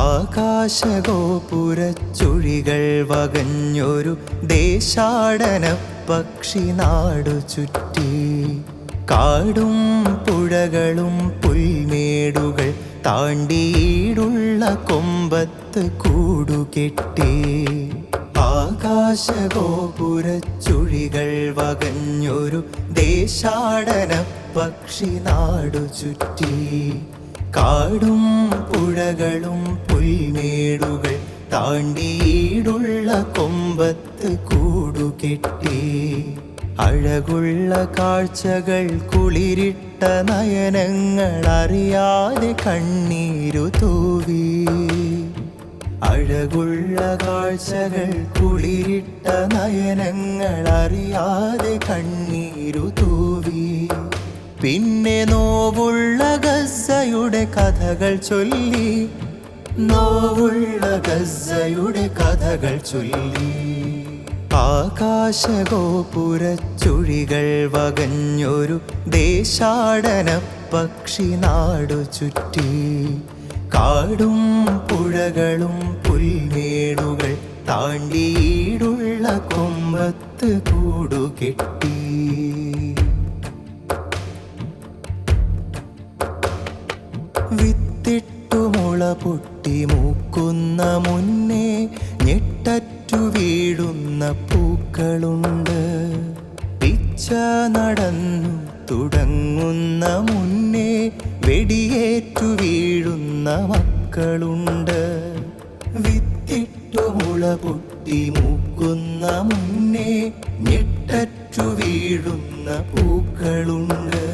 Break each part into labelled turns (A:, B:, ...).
A: ആകാശഗോപുരച്ചുഴികൾ വകഞ്ഞൊരു ദേശാടന പക്ഷി നാടു ചുറ്റി. കാടും പുഴകളും പുൽമേടുകൾ താണ്ടിയിടുള്ള കൊമ്പത്ത് കൂടുകെട്ടി. ആകാശഗോപുരച്ചുഴികൾ വകഞ്ഞൊരു ദേശാടന പക്ഷി നാടു ചുറ്റി. കാടും പുഴകളും പുൽമേടുകൾ താണ്ടിയിടുള്ള കൊമ്പത്ത് കൂടുകെട്ടി. അഴകുള്ള കാഴ്ചകൾ കുളിരിട്ട നയനങ്ങൾ അറിയാതെ കണ്ണീരു തൂവി. അഴകുള്ള കാഴ്ചകൾ കുളിരിട്ട നയനങ്ങൾ അറിയാതെ കണ്ണീരു തൂവി. പിന്നെ നോവുള്ള ഗസ്സയുടെ കഥകൾ ചൊല്ലി, നോവുള്ള ഗസ്സയുടെ കഥകൾ ചൊല്ലി. ആകാശഗോപുരച്ചുഴികൾ വകഞ്ഞൊരു ദേശാടന പക്ഷി നാടു ചുറ്റി. കാടും പുഴകളും പുൽമേടുകൾ താണ്ടിയിടുള്ള കൊമ്പത്ത് കൂടുകെട്ടി. വിത്തിട്ടു മുള പൊട്ടി മൂക്കുന്ന മുന്നേ ഞെട്ടറ്റു വീഴുന്ന പൂക്കളുണ്ട്. പിച്ച നടന്നു തുടങ്ങുന്ന മുന്നേ വെടിയേറ്റു വീഴുന്ന മക്കളുണ്ട്. വിത്തിട്ടു മുള പൊട്ടി മൂക്കുന്ന മുന്നേ ഞെട്ടറ്റു വീഴുന്ന പൂക്കളുണ്ട്.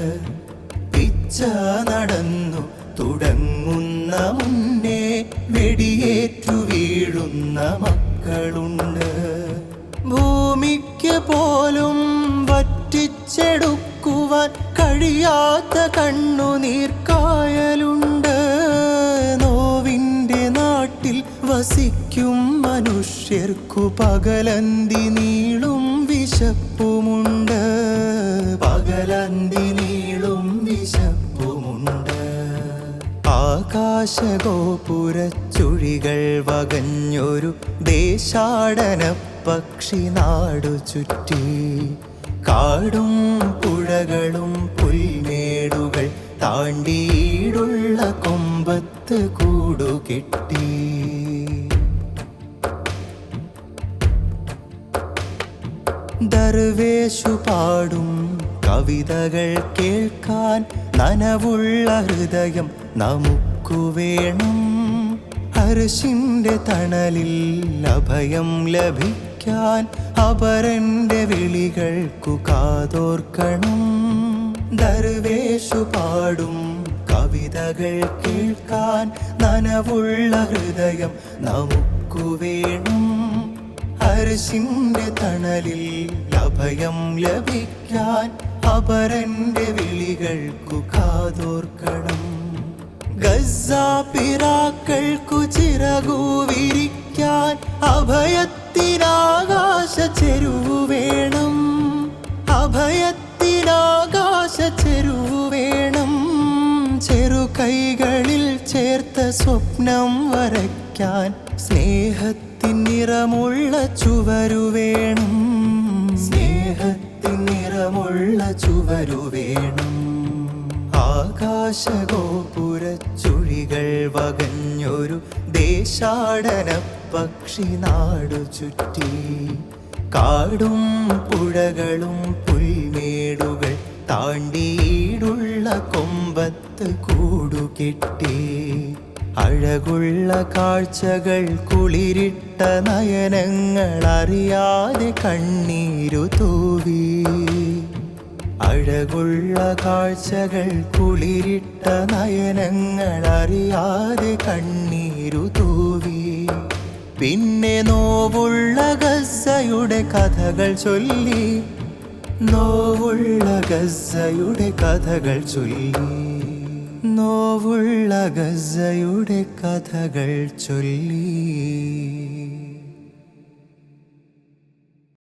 A: പിച്ച നടന്നു തുടങ്ങുന്ന മുന്നേ വെടിയേറ്റു വീഴുന്ന മക്കളുണ്ട്. ഭൂമിക്ക് പോലും വറ്റിച്ചെടുക്കുവാൻ കഴിയാത്ത കണ്ണുനീർക്കായലുണ്ട്. നോവിൻ്റെ നാട്ടിൽ വസിക്കും മനുഷ്യർക്കു പകലന്തി നീളും വിശപ്പുമുണ്ട്. പകലന്തി നീളും വിശപ്പുമുണ്ട്. ആകാശഗോപുരച്ചുഴികൾ വകഞ്ഞൊരു ദേശാടന പക്ഷി നാടു ചുറ്റി. കാടും പുഴകളും പുൽമേടുകൾ താണ്ടിയിടുള്ള കൊമ്പത്ത് കൂടുകെട്ടി. ദർവേഷു പാടും കവിതകൾ കേൾക്കാൻ നനവുള്ള ഹൃദയം നമുക്കു വേണം. അർശിന്റെ തണലിൽ അഭയം ലഭിക്കാൻ അപരന്റെ വിളികൾക്കു കാതോർക്കണം. ദർവേഷു പാടും കവിതകൾ കേൾക്കാൻ നനവുള്ള ഹൃദയം നമുക്കു വേണം. അർശിന്റെ തണലിൽ അഭയം ലഭിക്കാൻ അപരന്റെ വിളികൾക്കു കാതോർക്കണം. ഗസ്സ പിറാക്കൾക്കു ചിറകു വിരിക്കാൻ അഭയത്തിനാകാശ ചെരുവു വേണം. അഭയത്തിനാകാശ ചെരുവു വേണം. ചെറുകൈകളിൽ ചേർത്ത സ്വപ്നം വരയ്ക്കാൻ സ്നേഹത്തിൻ നിറമുള്ള ചുവരു വേണം. സ്നേഹത്തിൻ നിറമുള്ള ചുവരു വേണം. ആകാശഗോപുരച്ചുഴികൾ വകഞ്ഞൊരു ദേശാടന പക്ഷി നാടു ചുറ്റി. കാടും പുഴകളും പുൽമേടുകൾ താണ്ടിയിടുള്ള കൊമ്പത്ത് കൂടുകെട്ടി. അഴകുള്ള കാഴ്ചകൾ കുളിരിട്ട നയനങ്ങൾ അറിയാതെ കണ്ണീരു തൂവി. അഴകുള്ള കാഴ്ചകൾ കുളിരിട്ട നയനങ്ങൾ അറിയാതെ കണ്ണീരു തൂവി. പിന്നെ നോവുള്ള ഗസ്സയുടെ കഥകൾ ചൊല്ലി, നോവുള്ള ഗസ്സയുടെ കഥകൾ ചൊല്ലി. നോവുള്ള ഗസ്സയുടെ കഥകൾ ചൊല്ലി.